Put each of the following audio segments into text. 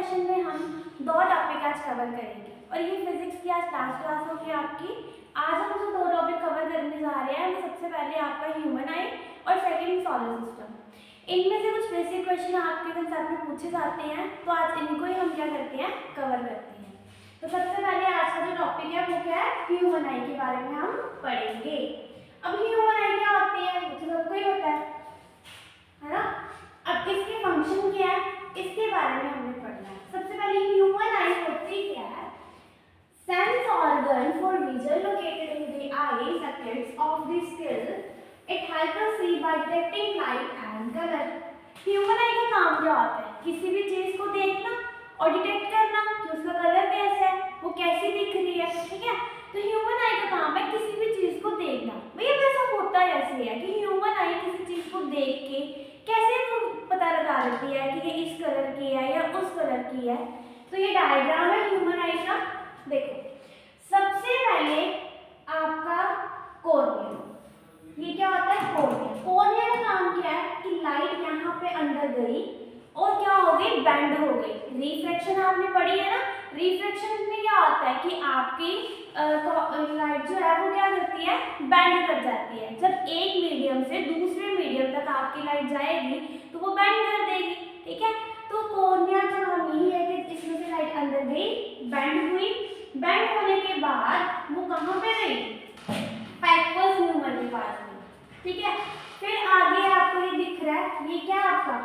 Session में हम दो टॉपिक आज कवर करेंगे और ये फिजिक्स की आज लास्ट क्लास होगी आपकी। आज हम जो दो टॉपिक कवर करने जा रहे हैं वो सबसे पहले आपका ह्यूमन आई और सेकंड सोलर सिस्टम। इनमें से कुछ बेसिक क्वेश्चन आपके कंसेप्ट में पूछे जाते हैं, तो आज इनको ही हम क्या करते हैं, कवर करते हैं। तो सबसे पहले आज का जो टॉपिक है वो क्या है, ह्यूमन आई के बारे में हम पढ़ेंगे। अब ह्यूमन आई क्या होती है, ये तो सबको ही होता है ना। अब इसके फंक्शन क्या है, इसके बारे में हमने पढ़ना है। सबसे पहले ह्यूमन आई होती क्या है, sense organ for vision located in the eye sockets of the skull, it helps us see by detecting light and colour. Human eye का काम क्या होता है, किसी भी चीज को देखना और डिटेक्ट करना कि उसका कलर कैसा है, वो कैसी दिख रही है, ठीक है। तो ह्यूमन आई का काम है किसी भी चीज को देखना। भैया वैसा होता ऐसे है कि ह्यूमन आई किसी चीज को देख के कैसे वो पता लगा लेती है कि ये इस कलर की है या उस कलर की है। तो ये डायग्राम है ह्यूमन आई का। देखो सबसे पहले आपका कॉर्निया, ये क्या होता है, कॉर्निया। कॉर्निया का काम क्या है कि लाइट यहाँ पे अंदर गई और क्या हो गई, बेंड हो गई। रिफ्रैक्शन आपने पढ़ी है ना, रिफ्रैक्शन में क्या होता है कि आपकी लाइट जो है वो क्या करती है, बेंड कर जाती है। जब एक मीडियम से दूसरे मीडियम तक आपकी लाइट जाएगी तो वो बेंड कर देगी, ठीक है। तो कॉर्निया का काम यही है कि इसमें से लाइट अंदर गई, बेंड हुई, बेंड होने के बाद वो कहाँ पे गई, एक्वस ह्यूमर के पास में, ठीक है। फिर आगे आपको ये दिख रहा है, ये क्या आपका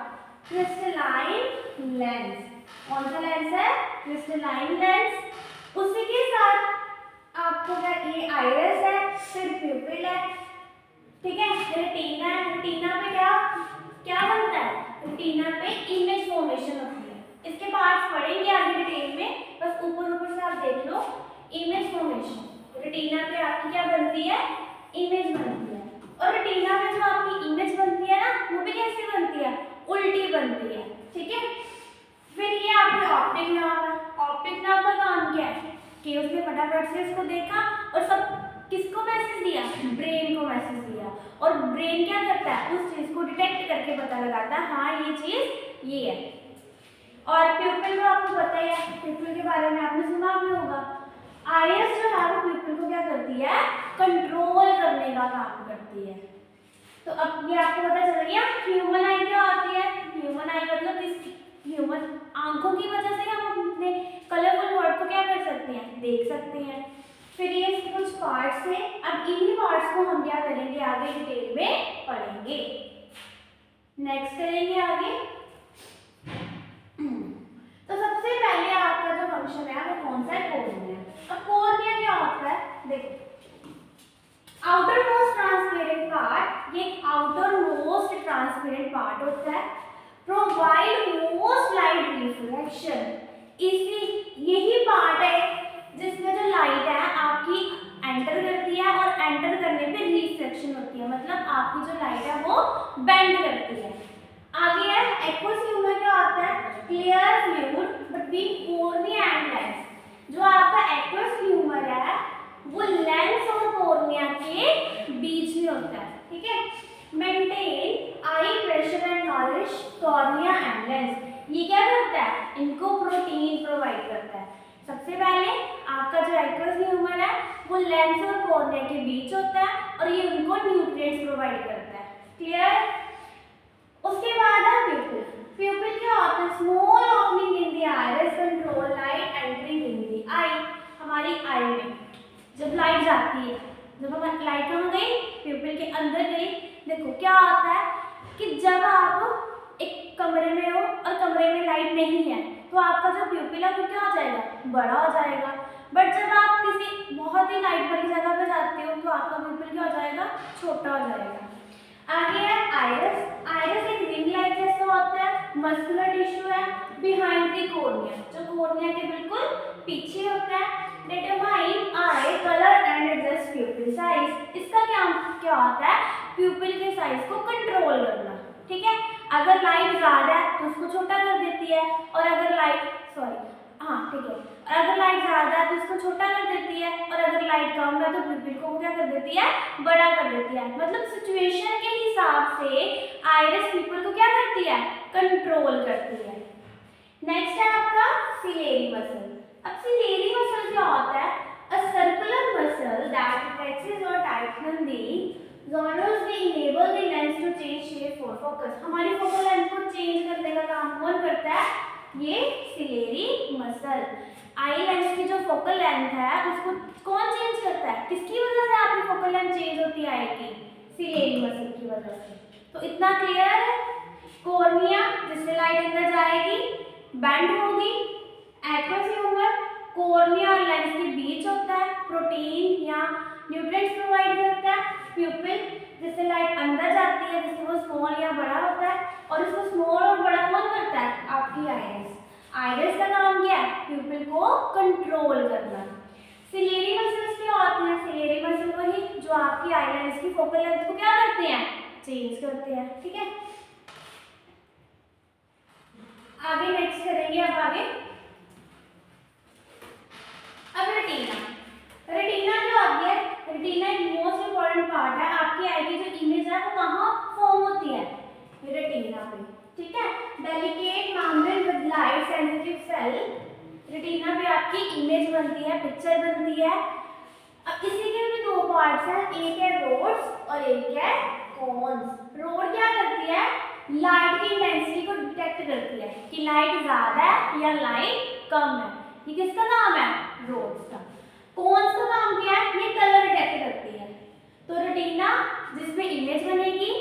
क्रिस्टलाइन लेंस। कौन सा लेंस है, क्रिस्टलाइन लेंस। उसी के साथ आपको क्या, ये आइरिस है, फिर प्यूपिल है, ठीक है, रेटिना है। रेटिना पे क्या क्या बनता है, रेटिना पे इमेज फॉर्मेशन होती है। इसके पार्ट्स पढ़ेंगे आगे डिटेल में, बस ऊपर ऊपर से आप देख लो। इमेज फॉर्मेशन, रेटिना पे आपकी क्या बनती है, इमेज बनती है। और रेटिना में जो आपकी इमेज बनती है ना, वो भी कैसे बनती है, उल्टी बनती है, ठीक है। फिर ये आपके ऑप्टिक नर्व है। ऑप्टिक नर्व का काम क्या है कि उसने फटाफट से इसको देखा और सब किसको मैसेज दिया, ब्रेन को मैसेज दिया। और ब्रेन क्या करता है, उस चीज को डिटेक्ट करके पता लगाता है, हाँ ये चीज ये है। और प्यूपिल को आपको पता ही है, प्यूपिल के बारे में आपने सुना भी होगा। आइरिस जो है वो प्यूपिल को क्या करती है, कंट्रोल करने का काम करती है। तो अब ये आपको पता चल गया ह्यूमन आई क्या होती है। ह्यूमन आई मतलब किस, ह्यूमन आंखों की वजह से हम अपने कलरफुल वर्ड को क्या कर सकते हैं, देख सकते हैं। फिर ये इसके कुछ पार्ट्स हैं। अब इन्हीं पार्ट्स को हम क्या करेंगे, आगे डिटेल में पढ़ेंगे, नेक्स्ट करेंगे आगे। तो सबसे पहले आपका जो फंक्शन है वो कौन सा है, कॉर्निया। अब कॉर्निया क्या होता है, देखो आउटर मोस्ट ट्रांसपेरेंट पार्ट, ये आउटर मोस्ट ट्रांसपेरेंट पार्ट होता है, प्रोवाइड मोस्ट लाइट रिफ्लेक्शन। इसी यही पार्ट है जिसमें जो लाइट है आपकी एंटर करती है और एंटर करने पे रिफ्लेक्शन होती है, मतलब आपकी जो लाइट है वो बेंड करती है। आगे है एक्वस ह्यूमर, क्या होता है, clear fluid between cornea and lens. जो आपका एक्वस ह्यूमर है वो लेंस और कॉर्निया के बीच में होता है, ठीक है। Maintain I pressure and nourish cornea and lens. ये क्या करता है, इनको प्रोटीन प्रोवाइड करता है। सबसे पहले आपका जो एक्वस ह्यूमर है वो लेंस और कॉर्निया के बीच होता है और ये उनको न्यूट्रिएंट्स प्रोवाइड करता है, क्लियर। उसके बाद है प्यूपिल। प्यूपिल क्या होता है, small opening in the iris control light entering in the eye. हमारी आई में जब लाइट जाती है, जब हमारी लाइट कहाँ गई, प्यूपिल के अंदर गई। देखो क्या होता है कि जब आप एक कमरे में हो और कमरे में लाइट नहीं है तो आपका जो प्यूपिल है वो क्या हो जाएगा, बड़ा हो जाएगा। बट जब आप किसी बहुत ही लाइट वाली जगह पे जाते हो तो आपका प्यूपिल क्या हो जाएगा, छोटा हो जाएगा। आगे है आइरिस। आइरिस एक रिंग लाइट जैसा होता है, मस्कुलर टिश्यू है बिहाइंड द कॉर्निया, जो कॉर्निया के बिल्कुल पीछे होता है। Determine I colour and adjust प्यूपिल size. इसका क्या होता है, प्यूपिल के साइज को कंट्रोल करना, ठीक है। अगर लाइट ज्यादा है तो उसको छोटा कर देती है, और अगर लाइट ठीक है, और अगर लाइट ज्यादा है तो उसको छोटा कर देती है, और अगर लाइट कम है तो प्यूपिल को क्या कर देती है, बड़ा कर देती है। मतलब सिचुएशन के हिसाब से आइरिस प्यूपिल को क्या करती है, कंट्रोल करती है। नेक्स्ट है आपका सिलेरी मसल। अब सिलेरी मसल क्या होता है? A circular muscle that flexes और tighten the zonules they enable the lens to change shape for focus. हमारी फोकल लेंथ को चेंज करने का काम कौन करता है? ये सिलेरी मसल। आई लेंस की जो फोकल लेंथ है उसको कौन चेंज करता है? किसकी वजह से आपकी फोकल लेंथ चेंज होती है आई की? सिलेरी मसल की वजह से। तो इतना क्लियर है? कॉर्निया जिससे लाइट अंदर जाएगी बैंड होगी। एक्वस ह्यूमर कॉर्निया और लेंस के बीच होता है, प्रोटीन या न्यूट्रिएंट्स प्रोवाइड करता है। प्यूपिल जिससे लाइट अंदर जाती है, जिससे वो स्मॉल या बड़ा होता है, और इसको स्मॉल और बड़ा कौन करता है? आपकी आइरिस। आइरिस का काम क्या है? प्यूपिल को कंट्रोल करना। सिलेरी मसल्स क्या होती हैं? सिलेरी मसल वही जो आपकी आई लेंस की फोकल लेंथ को क्या करते हैं? चेंज करते हैं। ठीक है, आगे नेक्स्ट करेंगे। अब आगे अब रेटिना। रेटिना जो आती है, रेटिना एक मोस्ट इंपॉर्टेंट पार्ट है। आपकी आई की जो इमेज है वो कहाँ फॉर्म होती है? रेटिना पे। ठीक है, delicate membrane with light sensitive cell. Retina पे आपकी इमेज बनती है, पिक्चर बनती है। अब इसी के भी दो पार्ट्स हैं, एक है रोड्स और एक है कोन्स। रोड क्या करती है? लाइट की इंटेंसिटी को डिटेक्ट करती है कि लाइट ज्यादा है या लाइट कम है। ये किसका काम है? रोड्स का। कोन्स का काम क्या है? ये कलर डिटेक्ट करती है। तो रेटिना जिसमें इमेज बनेगी,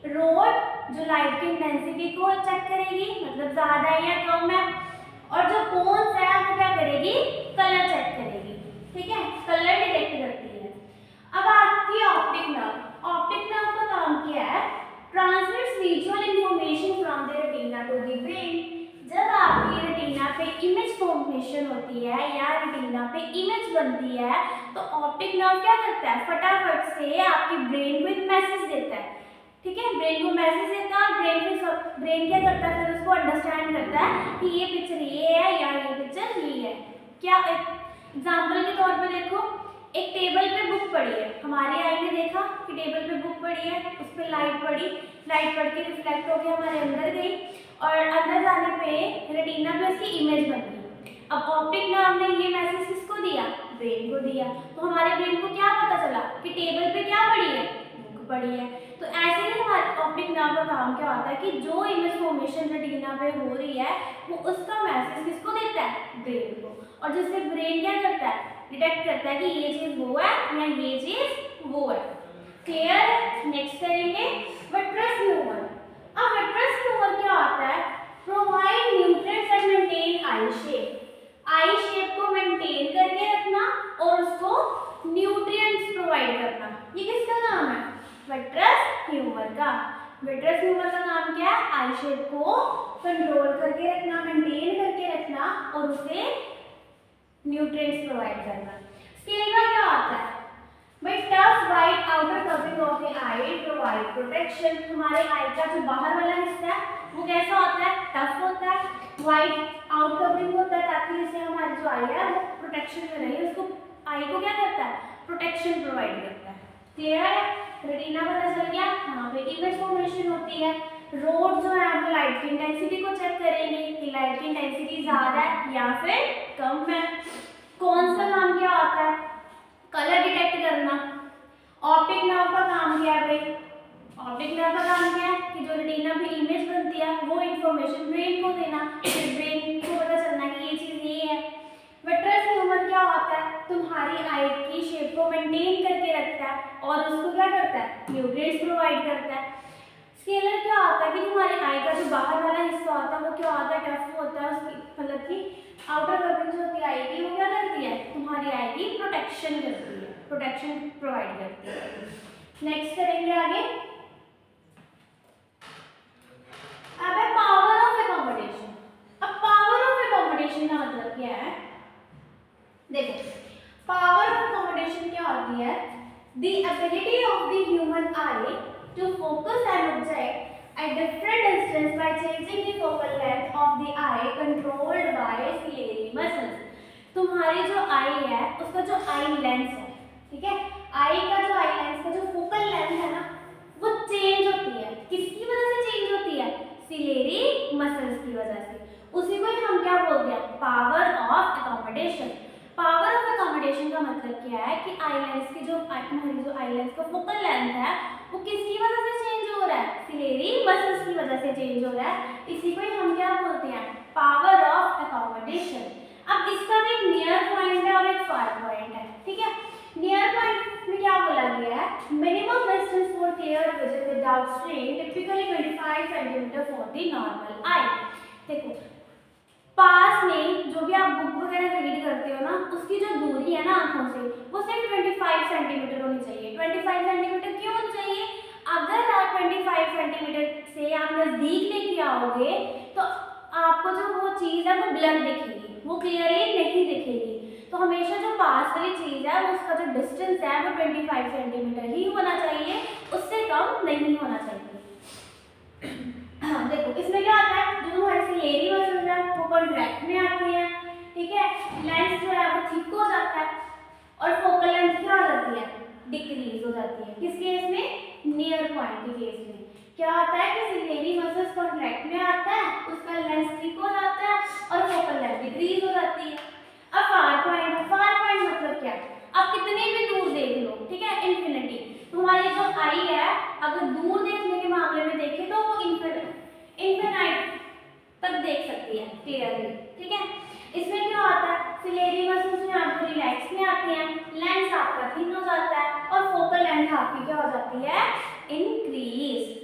रोड जो लाइट की इंटेंसिटी को चेक करेगी, मतलब ज्यादा है या कम है, और जो कोन्स है वो क्या करेगी? कलर चेक करेगी। ठीक है, कलर डिटेक्ट करती है। अब आपकी ऑप्टिक नर्व। ऑप्टिक नर्व का काम क्या है? Transmits visual information from the retina to the brain. जब आपकी रेटिना पे इमेज फॉर्मेशन होती है या रेटिना पे इमेज बनती है तो ऑप्टिक नर्व क्या करता है? फटाफट से आपकी ब्रेन को एक मैसेज देता है। ठीक है, ब्रेन को मैसेज देता है और ब्रेन क्या करता है? फिर उसको अंडरस्टैंड करता है कि ये पिक्चर ये है या ये पिक्चर ये है। क्या एग्जाम्पल के तौर पे देखो, एक टेबल पे बुक पड़ी है, हमारी आई ने देखा कि टेबल पे बुक पड़ी है, उस पर लाइट पड़ी, लाइट पड़ के रिफ्लेक्ट होकर हमारे अंदर गई और अंदर जाने पे रेटिना पे उसकी इमेज बन गई। अब ऑप्टिक नर्व ने ये मैसेज किसको दिया? ब्रेन को दिया। तो हमारे ब्रेन को क्या पता चला कि टेबल पे क्या पड़ी है? बुक पड़ी है। तो ऐसे ही हमारे ऑप्टिक नर्व का काम क्या होता है कि जो इमेज फॉर्मेशन रेटिना पे हो रही है वो उसका मैसेज किसको देता है? ब्रेन को। और जिससे ब्रेन क्या करता है? डिटेक्ट करता है कि ये चीज वो है या ये चीज वो है। क्लियर? नेक्स्ट करेंगे विट्रस ह्यूमर। अब विट्रस ह्यूमर क्या होता है? Provide nutrients and maintain I shape. I shape को मेंटेन करके रखना और उसको न्यूट्रिएंट्स प्रोवाइड करना। ये किसका काम है? विट्रस ह्यूमर का। विट्रस ह्यूमर का काम क्या है? आई शेप को कंट्रोल करके रखना, मेंटेन करके रखना और उसे न्यूट्रिएंट्स प्रोवाइड करना। स्क्लेरा क्या होता है? भाई tough white outer covering of the I provide protection. हमारे आई का जो बाहर वाला हिस्सा है वो कैसा होता है? टफ होता है, वाइट आउट कवरिंग होता है ताकि जिससे हमारी जो आई है वो प्रोटेक्शन में रहे। उसको आई को क्या करता है? प्रोटेक्शन प्रोवाइड करता है। क्लियर है? रेटिना पता चल गया, यहाँ पे इमेज फॉर्मेशन होती है। रोड जो है वो लाइट की इंटेंसिटी को चेक करेंगे कि लाइट की इंटेंसिटी ज्यादा है या फिर कम है। कौन सा काम क्या होता है? कलर डिटेक्ट करना। ऑप्टिक नर्व का काम क्या है भाई? ऑप्टिक नर्व का काम क्या है कि जो रेटिना पे इमेज बनती है वो इंफॉर्मेशन ब्रेन को देना, फिर ब्रेन को पता चलना कि ये चीज ये है। विट्रस ह्यूमर क्या होता है? तुम्हारी आई की शेप को मेंटेन करके रखता है और उसको क्या करता है? न्यूट्रिएंट्स प्रोवाइड करता है। स्केलर क्या होता है कि तुम्हारी आई का जो बाहर वाला हिस्सा होता है वो क्या होता है? टफ होता है। उसकी मतलब कि आउटर कवरिंग जो होती है आई की वो क्या करती है? तुम्हारी आई की प्रोटेक्शन करती है, प्रोटेक्शन प्रोवाइड करती है। नेक्स्ट करेंगे आगे। अब है पावर ऑफ एकोमोडेशन। अब पावर ऑफ एकोमोडेशन का मतलब क्या है? देखो, पावर ऑफ एकोमोडेशन क्या होती है? The ability of the human I to focus an object at different distance by changing the focal length of the eye controlled by ciliary muscles. तुम्हारी जो आई है उसका जो आई लेंस है, ठीक है, आई का जो आई लेंस का जो फोकल लेंथ है ना वो चेंज होती है। किसकी वजह से चेंज होती है? सिलेरी मसल्स की वजह से। उसी को ही हम क्या बोलते हैं, power of accommodation. Power of accommodation का मतलब क्या है कि आई लेंस की जो हमारी जो आई लेंस का फोकल लेंथ है वो किसकी वजह से चेंज हो रहा है, सिलेरी मसल्स की वजह से चेंज हो रहा है। इसी को ही हम क्या बोलते हैं, पावर ऑफ अकोमोडेशन। अब इसका एक नियर पॉइंट है और एक फार पॉइंट है, ठीक है। नियर पॉइंट में क्या बोला गया है, minimum distance for clear vision without strain typically 25 centimetre for the normal eye. देखो पास में जो भी आप बुक वगैरह रीड करते हो ना, उसकी जो दूरी है ना आंखों से वो सिर्फ 25 सेंटीमीटर होनी चाहिए। 25 सेंटीमीटर क्यों होनी चाहिए, अगर आप 25 सेंटीमीटर से आप नजदीक लेके आओगे तो आपको जो वो चीज़ है वो ब्लर दिखेगी, वो क्लियरली नहीं दिखेगी। तो हमेशा जो पास वाली चीज़ है वो उसका जो डिस्टेंस है वो 25 सेंटीमीटर ही होना चाहिए, उससे कम नहीं होना चाहिए। देखो इसमें क्या आता है, जो हमारी सिलेरी मसल्स है वो कॉन्ट्रैक्ट में आती है, ठीक है। लेंस जो है वो थिक हो जाता है और फोकल लेंथ क्या हो जाती है, डिक्रीज हो जाती है। किस केस में, नियर पॉइंट के केस में क्या होता है कि सिलेरी मसल्स कॉन्ट्रैक्ट में आता है, उसका लेंस थिक हो जाता है और फोकल लेंथ डिक्रीज हो जाती है। अब फार पॉइंट है, फार पॉइंट मतलब क्या है, आप कितने भी दूर देख लो, ठीक है, इन्फिनिटी। तो हमारी जो आई है अगर दूर देखने के मामले में देखें तो वो इन्फिनाइट तक देख सकती है क्लियरली, ठीक है। इसमें क्या होता है, सिलेरी मसल्स में आपको रिलैक्स में आती हैं, लेंस आपका थिन हो जाता है और फोकल लेंथ आपकी क्या हो जाती है, इंक्रीज।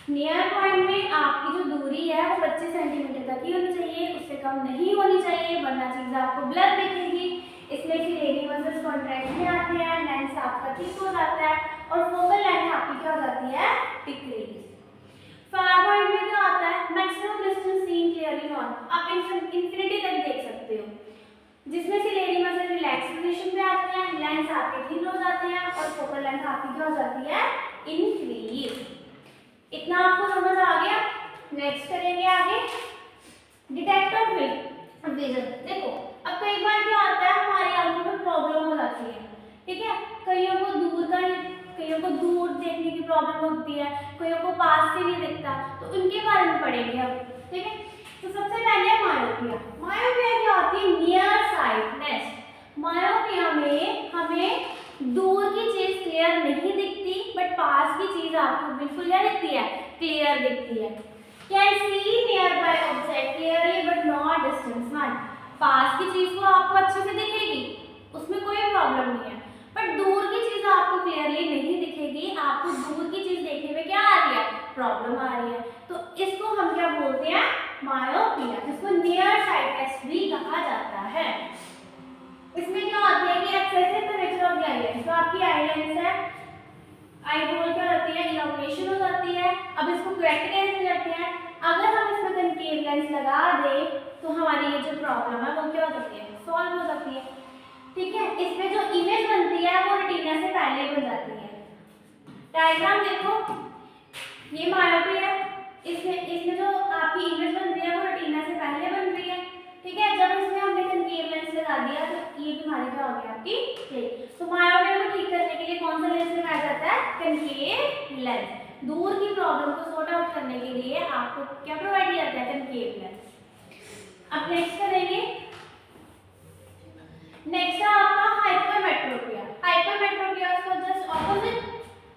नियर पॉइंट में आपकी जो दूरी है वो 25 सेंटीमीटर तक ही होनी चाहिए, उससे कम नहीं होनी चाहिए, वरना चीज़ आपको ब्लर दिखेगी। इसमें सिलेरी मसल्स कॉन्ट्रैक्ट में आते हैं, लेंस आपका थिक हो जाता है और फोकल लेंथ आपकी क्या हो जाती है, डिक्रीज। फार पॉइंट में क्या होता है, maximum distance seen clearly on, आप इंफिनिटी तक देख सकते हो, जिसमें सिलेरी मसल रिलैक्स पोजीशन में आते हैं, लेंस आपके थिन हो जाते हैं और फोकल लेंथ आपकी क्या हो जाती है, इंक्रीज। इतना आपको समझ आ गया। नेक्स्ट करेंगे आगे डिटेक्टर विजन। देखो अब कई बार क्या होता है, हमारी आंखों में प्रॉब्लम हो जाती है, ठीक है। कईयों को दूर देखने की प्रॉब्लम होती है, कईयों को पास से नहीं दिखता, तो उनके बारे में पढ़ेंगे अब, ठीक है। तो सबसे पहले मायोपिया। मायोपिया क्या होती है, नियर साइटनेस। मायोपिया में हमें दूर की चीज क्लियर नहीं दिखती, बट पास की चीज आपको बिल्कुल क्या दिखती है, क्लियर दिखती है। Can see nearby object clearly but not distance one. पास की चीज को आपको अच्छे से दिखेगी, उसमें कोई प्रॉब्लम नहीं है, बट दूर की चीज आपको क्लियरली नहीं दिखेगी, आपको दूर की चीज देखने में क्या आ रही है, प्रॉब्लम आ रही है। तो इसको हम क्या बोलते हैं, मायोपिया, जिसको नियर साइटनेस भी कहा जाता है। इसमें क्या होता है कि excessive curvature of the eye lens, तो आपकी आई लेंस है, आई बॉल क्या होती है, इलॉन्गेशन हो जाती है। अब इसको करेक्ट कैसे करते हैं, अगर हम इसमें कनकेव लेंस लगा दें तो हमारी ये जो प्रॉब्लम है वो क्या हो सकती है, सॉल्व हो सकती है, ठीक है। इसमें जो इमेज बनती है वो रेटिना से पहले बन जाती है। डायग्राम देखो, ये मायोपिया है, इसमें जो आपकी इमेज बन रही है वो रेटिना से पहले बन रही है, ठीक है। जब इसमें हमने कनकेव लेंस लगा दिया तो ये बीमारी क्या हो गई आपकी, प्लेग। तो मायोपिया को ठीक करने के लिए कौन सा लेंस लगाया जाता है, कनकेव लेंस। दूर की प्रॉब्लम को सॉर्ट आउट करने के लिए आपको क्या प्रोवाइड किया जाता है, कनकेव लेंस। अब नेक्स्ट करेंगे, नेक्स्ट है आपका हाइपरमेट्रोपिया। हाइपरमेट्रोपिया इसका जस्ट ऑपोजिट,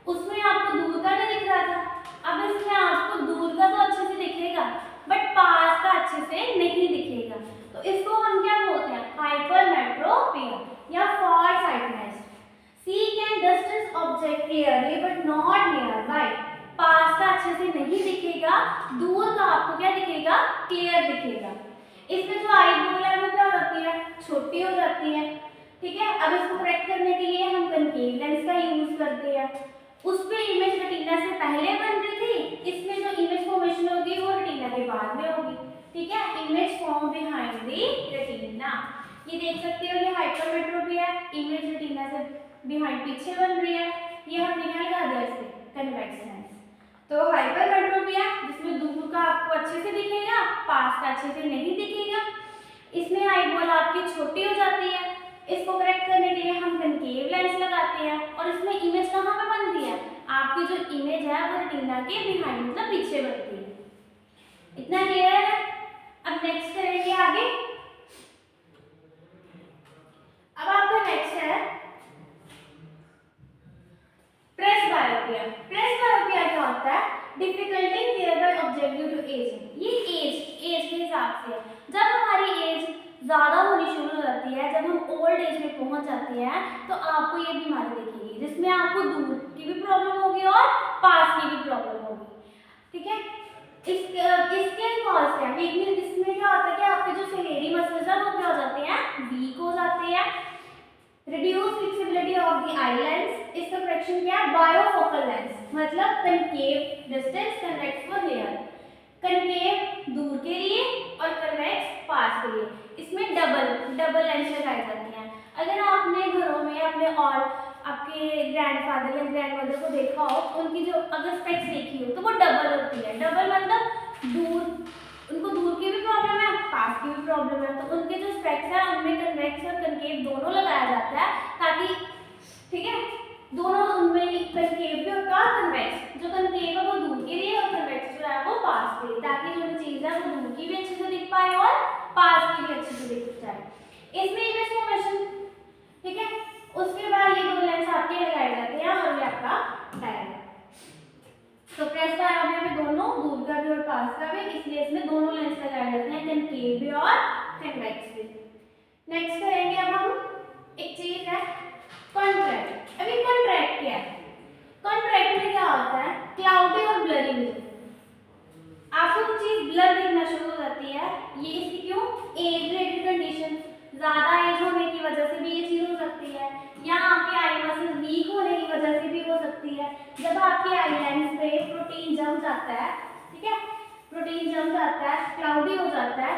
उसमें आपको दूर का नहीं दिख रहा था, अब इसमें आपको दूर का तो अच्छे से दिखेगा बट पास का अच्छे से नहीं दिखेगा, तो इसको हम क्या बोलते हैं, हाइपरमेट्रोपिया या far sightedness. See can distance object clearly but not nearby. पास का अच्छे से नहीं दिखेगा, दूर का आपको क्या दिखेगा, क्लियर दिखेगा। इसमें जो आई बॉल है वो क्या हो जाती है, छोटी हो जाती है, ठीक है। अब इसको करेक्ट करने के लिए हम कनकेव लेंस का यूज करते हैं। उस पे इमेज रेटिना से पहले बन रही थी, इसमें जो इमेज फॉर्मेशन होगी वो रेटिना के बाद में होगी, ठीक है। Image form behind the retina, ये देख सकते हो, ये हाइपरमेट्रोपिया है, इमेज रेटिना से बिहाइंड पीछे बन रही है, ये हमने क्या लगा दिया, इससे कन्वेक्स लेंस। तो हाइपरमेट्रोपिया जिसमें दूर का आपको अच्छे से दिखेगा, पास का अच्छे से नहीं दिखेगा। इसमें आई बॉल आपकी छोटी हो जाती है, इसको करेक्ट करने के लिए हम कनकेव लेंस लगाते हैं और इसमें इमेज कहाँ पे बनती है, आपकी जो इमेज है वो रेटिना के बिहाइंड मतलब पीछे बनती है। इतना क्लियर है। अब नेक्स्ट जाती है तो आपको ये बीमारी दिखेगी, जिसमें आपको दूर की भी प्रॉब्लम होगी और पास की भी प्रॉब्लम होगी। ठीक है, इसके कॉज क्या है, वीकनेस इसमें क्या होता है कि आपके जो सिलेरी मसल्स है वो क्या हो जाते हैं, वीक हो जाते हैं। Reduce flexibility of the eye lens, इसका करेक्शन क्या है, बायोफोकल लेंस, मतलब concave distance, convex for near, concave दूर के लिए और कन्वेक्स पास के लिए। इसमें डबल लेंस लगाई जाती हैं। अगर आपने घरों में अपने और आपके ग्रैंडफादर या ग्रैंडमदर को देखा हो, उनकी जो अगर स्पेक्स देखी हो तो वो डबल होती है। डबल मतलब दूर, उनको दूर की भी प्रॉब्लम है, पास की भी प्रॉब्लम है, तो उनके जो स्पेक्स है उनमें कन्वेक्स और कनकेव दोनों लगाया जाता है, ताकि ठीक है दोनों उनमें कनकेव भी होता है और कन्वेक्स, जो कनकेव है वो दूर के लिए और कन्वेक्स जो है वो पास के लिए, ताकि जो चीज़ है वो दूर की भी अच्छे से दिख पाए और पास की भी अच्छे से दिख जाए। इसमें इमेज फॉर्मेशन, ठीक है, उसके बाद ये दो लेंस आपके लगाए जाते हैं और ये आपका डायग्राम। तो प्रेस डायग्राम में दोनों दूर का भी और पास का भी, इसलिए इसमें दोनों लेंस लगाए जाते हैं, कनकेव भी और कन्वेक्स भी। नेक्स्ट करेंगे अब हम एक चीज है कॉन्ट्रैक्ट। अभी कॉन्ट्रैक्ट क्या है, कॉन्ट्रैक्ट में क्या होता है, क्लाउडी और ब्लरी विजन, आपको कुछ चीज ब्लर दिखना शुरू हो जाती है। ये इसकी क्यों, एज रिलेटेड कंडीशन, ज्यादा एज होने की वजह से भी ये चीज हो सकती है, या आपके आई मसल वीक होने की वजह से भी हो सकती है। जब आपके आई लेंस पे प्रोटीन जम जाता है, ठीक है, प्रोटीन जम जाता है, क्लाउडी हो जाता है,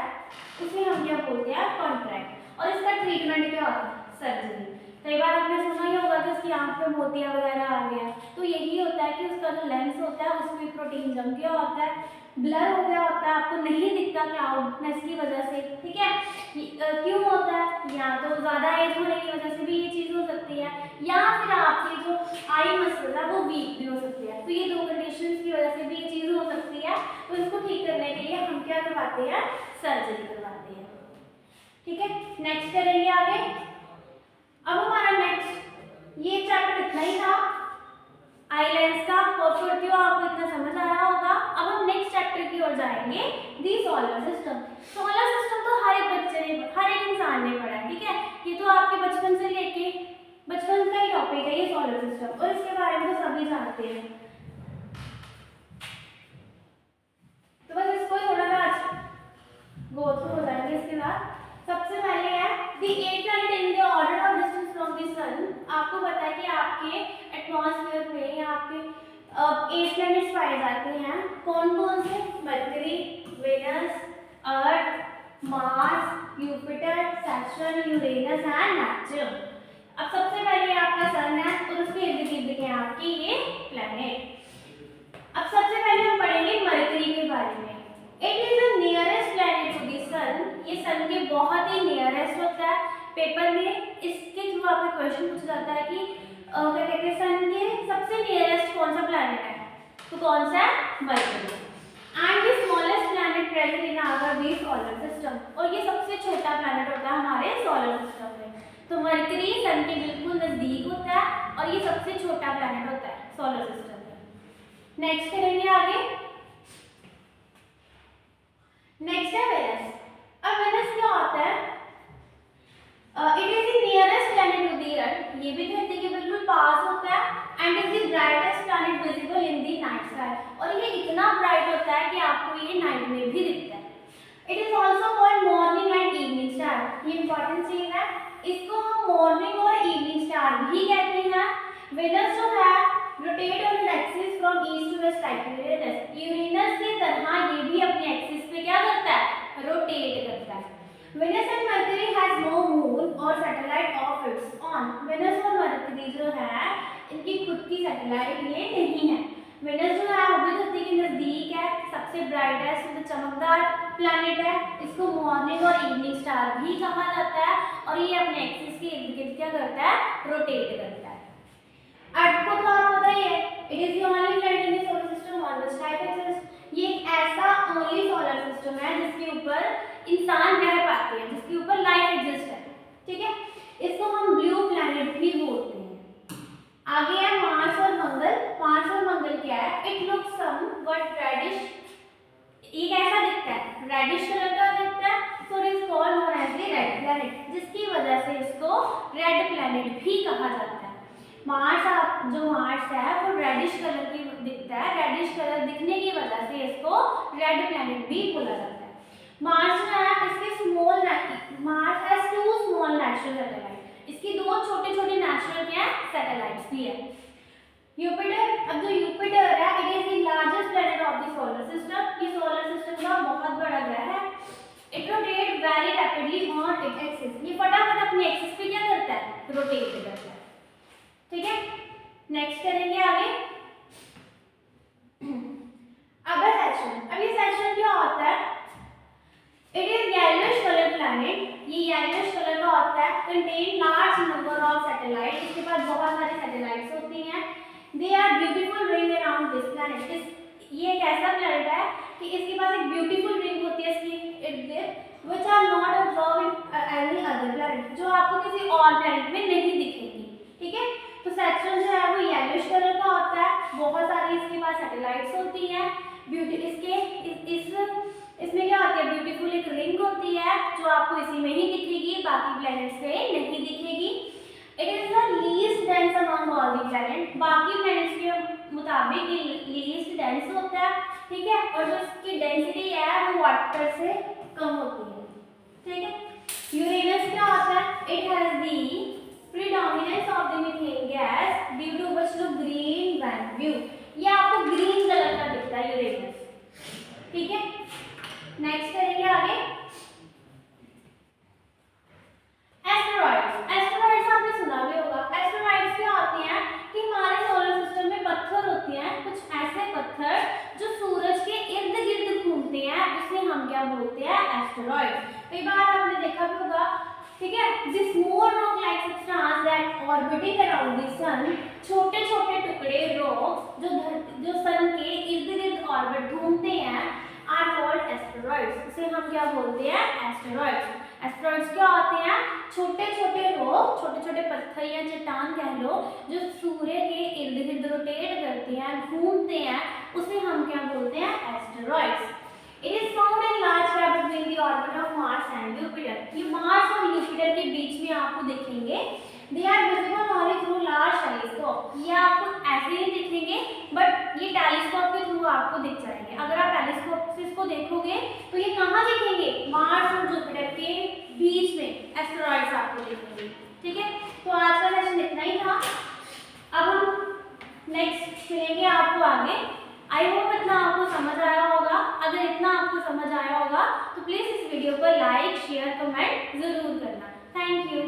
उसे हम क्या बोलते हैं, कॉन्ट्रैक्ट। और इसका ट्रीटमेंट क्या होता है, सर्जरी। कई बार आपने सुना ही होगा कि उसकी आंख में मोतिया वगैरह आ गया, तो यही होता है कि उसका जो लेंस होता है उसमें प्रोटीन जम गया होता है, ब्लर हो गया होता है, आपको नहीं दिखता क्लाउडनेस की वजह से। ठीक है, क्यों होता है, या तो ज़्यादा एज होने की वजह से भी ये चीज़ हो सकती है, या फिर आपकी जो आई मसल है वो वीक भी हो सकती है। तो ये दो कंडीशंस की वजह से भी ये चीज़ हो सकती है। तो इसको ठीक करने के लिए हम क्या करवाते हैं, सर्जरी करवाते हैं। ठीक है, नेक्स्ट करेंगे आगे। अब हमारा नेक्स्ट ये चैप्टर इतना ही था आई लेंस का, होप करती हूँ आपको इतना समझ आया होगा। अब हम नेक्स्ट चैप्टर की ओर जाएंगे, दी सोलर सिस्टम। सोलर सिस्टम तो हर एक बच्चे ने, हर एक इंसान ने पढ़ा है, ठीक है, ये तो आपके बचपन से लेके बचपन का ही टॉपिक है ये सोलर सिस्टम, और इसके बारे में तो सभी जानते हैं। तो बस इसको थोड़ा सा आज गो थ्रू हो जाएंगे। इसके बाद सबसे पहले है the 8 planet in the order of distance from the sun. आपको पता है कि आपके एटमॉस्फेयर में या आपके 8 प्लैनेट्स पाए जाते हैं। कौन कौन से, Mercury, Venus, Earth, Mars, Jupiter, Saturn, Uranus and Neptune. अब सबसे पहले आपका सन है और उसके इर्द गिर्द के आपके ये प्लैनेट। अब सबसे पहले हम पढ़ेंगे मरकरी के बारे में। It is the nearest planet to the sun, ये सन के बहुत ही नियरेस्ट होता है। पेपर में इसके थ्रू आपको क्वेश्चन पूछा जाता है कि क्या कहते हैं, सन के सबसे नियरेस्ट कौन सा प्लैनेट है, तो कौन सा है, Mercury. And the smallest planet present in our the solar system, और ये सबसे छोटा प्लैनेट होता है हमारे सोलर सिस्टम में। तो मरकरी सन के बिल्कुल नजदीक होता है और ये सबसे छोटा प्लैनेट होता है सोलर सिस्टम में। नेक्स्ट करेंगे आगे। नेक्स्ट है वेनस। अब वेनस क्या होता है, it is the nearest planet to the Earth, ये भी धरती के बिल्कुल पास होता है। And is the brightest planet visible in the night sky, और ये इतना ब्राइट होता है कि आपको ये नाइट में भी दिखता है। It is also called morning and evening star, ये इंपॉर्टेंट चीज है, इसको हम मॉर्निंग और इवनिंग स्टार भी कहते हैं। वेनस जो है rotate on its axis from east to west like Uranus, Uranus की तरह ये भी अपने एक्सिस पे क्या करता है, रोटेट करता है। Venus and Mercury has no moon और satellite of its own, Venus और मरकरी जो है इनकी खुद की सैटेलाइट ये नहीं है। वेनस जो है वो भी धरती के नजदीक है, सबसे ब्राइटेस्ट मतलब चमकदार प्लैनेट है, इसको मॉर्निंग और इवनिंग स्टार भी कहा जाता है, और ये अपने एक्सिस के इर्द गिर्द क्या करता है, रोटेट करता है। अर्थ को तो आपको पता ही है, it is the only planet in the solar system on which life exist, ये एक ऐसा ओनली सोलर सिस्टम है जिसके ऊपर इंसान रह पाते हैं, जिसके ऊपर लाइफ एग्जिस्ट है। ठीक है, इसको हम ब्लू प्लैनेट भी बोलते हैं। आगे है मार्स और मंगल। मार्स और मंगल क्या है, इट लुक्स समवट रेडिश, ये कैसा दिखता है, रेडिश कलर का दिखता है, so it is called known as the red planet, जिसके जिसकी वजह से इसको रेड प्लैनेट भी कहा जाता है। मार्स है वो रेडिश कलर की दिखता है, रेडिश कलर दिखने की वजह से इसको रेड प्लैनेट भी बोला जाता है। मार्स जो है इसके Mars has 2 small natural satellite, इसकी 2 छोटे-छोटे नेचुरल क्या है सैटेलाइट्स भी है। यूपिटर, अब जो यूपिटर है it is the largest planet of the solar system, ये सोलर सिस्टम का बहुत बड़ा ग्रह है। It rotate very rapidly on its axis, ये फटाफट अपने एक्सिस पे क्या करता है रोटेट करता है। ठीक है, नेक्स्ट करेंगे आगे। अब ये सेक्शन क्या होता है, it is yellowish colour planet, ये येलोइश कलर का होता है, contain large number of satellite, इसके पास बहुत सारी सैटेलाइट्स होती हैं। They are beautiful ring around this planet, ये एक ऐसा प्लैनेट है कि इसके पास एक ब्यूटीफुल रिंग होती है इसकी इर्द गिर्द, which are not observe in any other planet, जो आपको किसी और प्लैनेट में नहीं दिखेगी। ठीक है, तो सेक्शन जो है वो येलोइश कलर का होता है, बहुत सारी इसके पास सैटेलाइट्स होती हैं, इसमें क्या होती है ब्यूटीफुल एक रिंग होती है जो आपको इसी में ही दिखेगी, बाकी प्लैनेट्स पे नहीं दिखेगी। It is the least dense among all the planet, बाकी प्लैनेट्स के मुताबिक ये लीस्ट डेंस होता है। ठीक है, और जो इसकी डेंसिटी है वो वाटर से कम होती है। ठीक है, यूरेनस क्या होता है, it has the predominance of the methane gas due to which look green when view, ये आपको ग्रीन कलर का दिखता है यूरेनस। ठीक है, नेक्स्ट करेंगे आगे। एस्टेरॉइड्स आपने सुना भी होगा। एस्टेरॉइड्स क्या होते हैं कि हमारे सोलर सिस्टम में पत्थर होते हैं, कुछ ऐसे पत्थर जो सूरज के इर्द गिर्द घूमते हैं, उसे हम क्या बोलते हैं एस्टेरॉइड्स। कई बार आपने देखा भी होगा। ठीक है, this small rock like substance that orbiting around the sun, छोटे-छोटे टुकड़े रॉक जो सन के इर्द-गिर्द ऑर्बिट घूमते हैं, आर कॉल्ड एस्टेरॉइड्स, इसे हम क्या बोलते हैं एस्टेरॉइड्स। एस्टेरॉइड्स क्या होते हैं, छोटे-छोटे रॉक, छोटे-छोटे पत्थर या चट्टान कह लो, जो सूर्य के इर्द-गिर्द रोटेट करते हैं, घूमते हैं, उसे हम क्या बोलते हैं asteroids. It is found in large gap between the orbit of Mars and Jupiter, ये मार्स और यूपिटर के बीच में आपको दिखेंगे। They are visible only through large telescope, ये आपको ऐसे ही दिखेंगे बट ये टेलीस्कोप के थ्रू आपको दिख जाएंगे। अगर आप टेलीस्कोप से इसको देखोगे तो ये कहाँ दिखेंगे, मार्स और जुपिटर के बीच में एस्टेरॉइड्स आपको दिखेंगे। ठीक है, तो आज का सेशन इतना ही था। अब हम नेक्स्ट मिलेंगे आपको आगे। आई होप इतना आपको समझ आया होगा। अगर इतना आपको समझ आया होगा तो प्लीज़ इस वीडियो को लाइक शेयर कमेंट ज़रूर करना। Thank you.